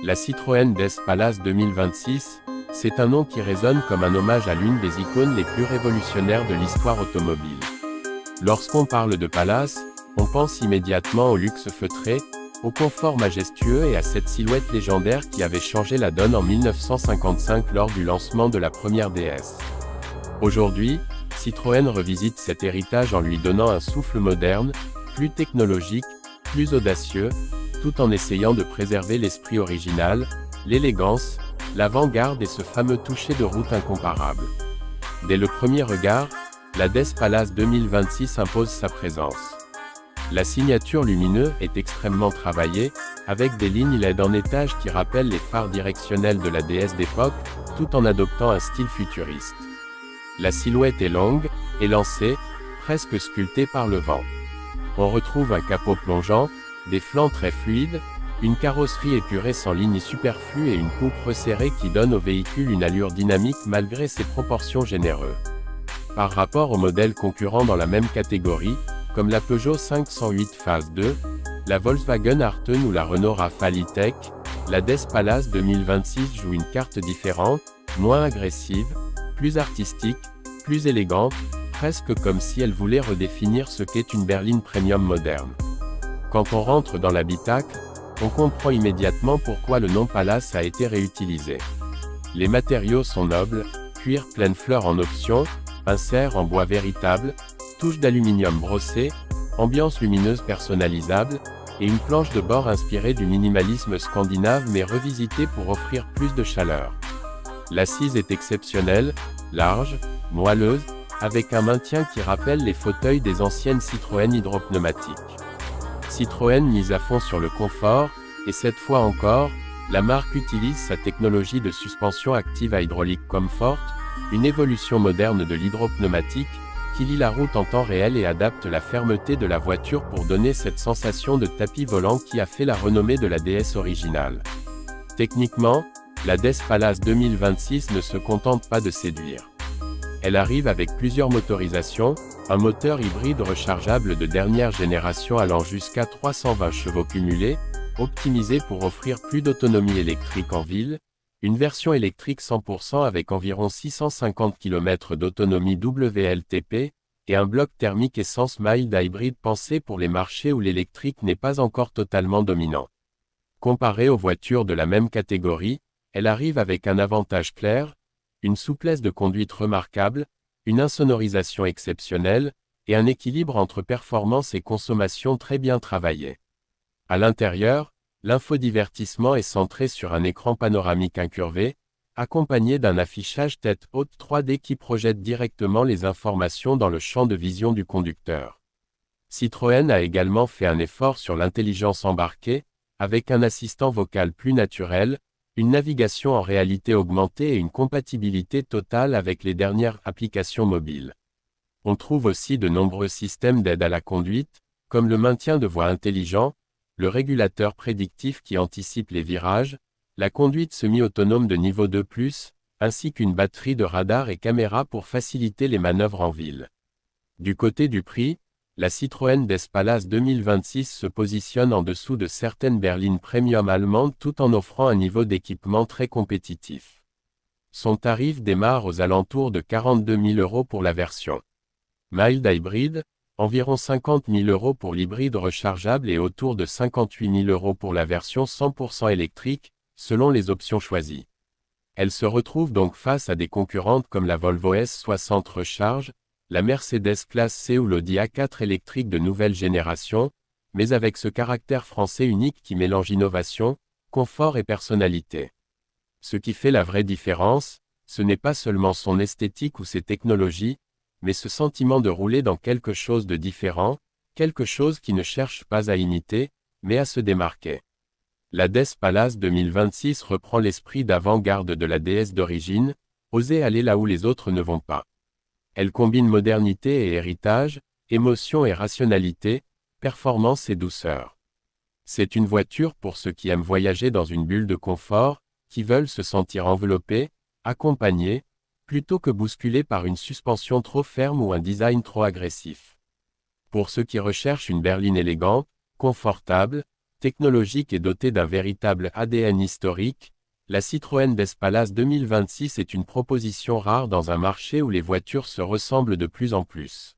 La Citroën DS Palace 2026, c'est un nom qui résonne comme un hommage à l'une des icônes les plus révolutionnaires de l'histoire automobile. Lorsqu'on parle de Palace, on pense immédiatement au luxe feutré, au confort majestueux et à cette silhouette légendaire qui avait changé la donne en 1955 lors du lancement de la première DS. Aujourd'hui, Citroën revisite cet héritage en lui donnant un souffle moderne, plus technologique, plus audacieux, tout en essayant de préserver l'esprit original, l'élégance, l'avant-garde et ce fameux toucher de route incomparable. Dès le premier regard, la DS Palace 2026 impose sa présence. La signature lumineuse est extrêmement travaillée, avec des lignes LED en étage qui rappellent les phares directionnels de la DS d'époque, tout en adoptant un style futuriste. La silhouette est longue, élancée, presque sculptée par le vent. On retrouve un capot plongeant, des flancs très fluides, une carrosserie épurée sans lignes superflues et une poupe resserrée qui donne au véhicule une allure dynamique malgré ses proportions généreuses. Par rapport aux modèles concurrents dans la même catégorie, comme la Peugeot 508 Phase 2, la Volkswagen Arteon ou la Renault Rafale E-Tech, la DS Palace 2026 joue une carte différente, moins agressive, plus artistique, plus élégante, presque comme si elle voulait redéfinir ce qu'est une berline premium moderne. Quand on rentre dans l'habitacle, on comprend immédiatement pourquoi le nom Palace a été réutilisé. Les matériaux sont nobles, cuir pleine fleur en option, insert en bois véritable, touche d'aluminium brossé, ambiance lumineuse personnalisable, et une planche de bord inspirée du minimalisme scandinave mais revisitée pour offrir plus de chaleur. L'assise est exceptionnelle, large, moelleuse, avec un maintien qui rappelle les fauteuils des anciennes Citroën hydropneumatiques. Citroën mise à fond sur le confort, et cette fois encore, la marque utilise sa technologie de suspension active à hydraulique Comfort, une évolution moderne de l'hydropneumatique, qui lit la route en temps réel et adapte la fermeté de la voiture pour donner cette sensation de tapis volant qui a fait la renommée de la DS originale. Techniquement, la DS Palace 2026 ne se contente pas de séduire. Elle arrive avec plusieurs motorisations, un moteur hybride rechargeable de dernière génération allant jusqu'à 320 chevaux cumulés, optimisé pour offrir plus d'autonomie électrique en ville, une version électrique 100% avec environ 650 km d'autonomie WLTP, et un bloc thermique essence mild hybride pensé pour les marchés où l'électrique n'est pas encore totalement dominant. Comparée aux voitures de la même catégorie, elle arrive avec un avantage clair, une souplesse de conduite remarquable, une insonorisation exceptionnelle, et un équilibre entre performance et consommation très bien travaillé. À l'intérieur, l'infodivertissement est centré sur un écran panoramique incurvé, accompagné d'un affichage tête haute 3D qui projette directement les informations dans le champ de vision du conducteur. Citroën a également fait un effort sur l'intelligence embarquée, avec un assistant vocal plus naturel, une navigation en réalité augmentée et une compatibilité totale avec les dernières applications mobiles. On trouve aussi de nombreux systèmes d'aide à la conduite, comme le maintien de voie intelligent, le régulateur prédictif qui anticipe les virages, la conduite semi-autonome de niveau 2+, ainsi qu'une batterie de radar et caméra pour faciliter les manœuvres en ville. Du côté du prix, la Citroën DS Palace 2026 se positionne en dessous de certaines berlines premium allemandes tout en offrant un niveau d'équipement très compétitif. Son tarif démarre aux alentours de 42 000 € pour la version mild hybride, environ 50 000 € pour l'hybride rechargeable et autour de 58 000 € pour la version 100% électrique, selon les options choisies. Elle se retrouve donc face à des concurrentes comme la Volvo S60 Recharge, la Mercedes Classe C ou l'Audi A4 électrique de nouvelle génération, mais avec ce caractère français unique qui mélange innovation, confort et personnalité. Ce qui fait la vraie différence, ce n'est pas seulement son esthétique ou ses technologies, mais ce sentiment de rouler dans quelque chose de différent, quelque chose qui ne cherche pas à imiter, mais à se démarquer. La DS Palace 2026 reprend l'esprit d'avant-garde de la DS d'origine, oser aller là où les autres ne vont pas. Elle combine modernité et héritage, émotion et rationalité, performance et douceur. C'est une voiture pour ceux qui aiment voyager dans une bulle de confort, qui veulent se sentir enveloppés, accompagnés, plutôt que bousculés par une suspension trop ferme ou un design trop agressif. Pour ceux qui recherchent une berline élégante, confortable, Technologique et dotée d'un véritable ADN historique, la Citroën DS Palace 2026 est une proposition rare dans un marché où les voitures se ressemblent de plus en plus.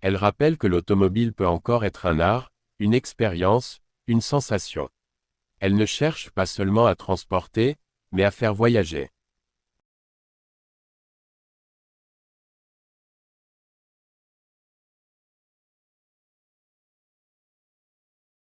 Elle rappelle que l'automobile peut encore être un art, une expérience, une sensation. Elle ne cherche pas seulement à transporter, mais à faire voyager.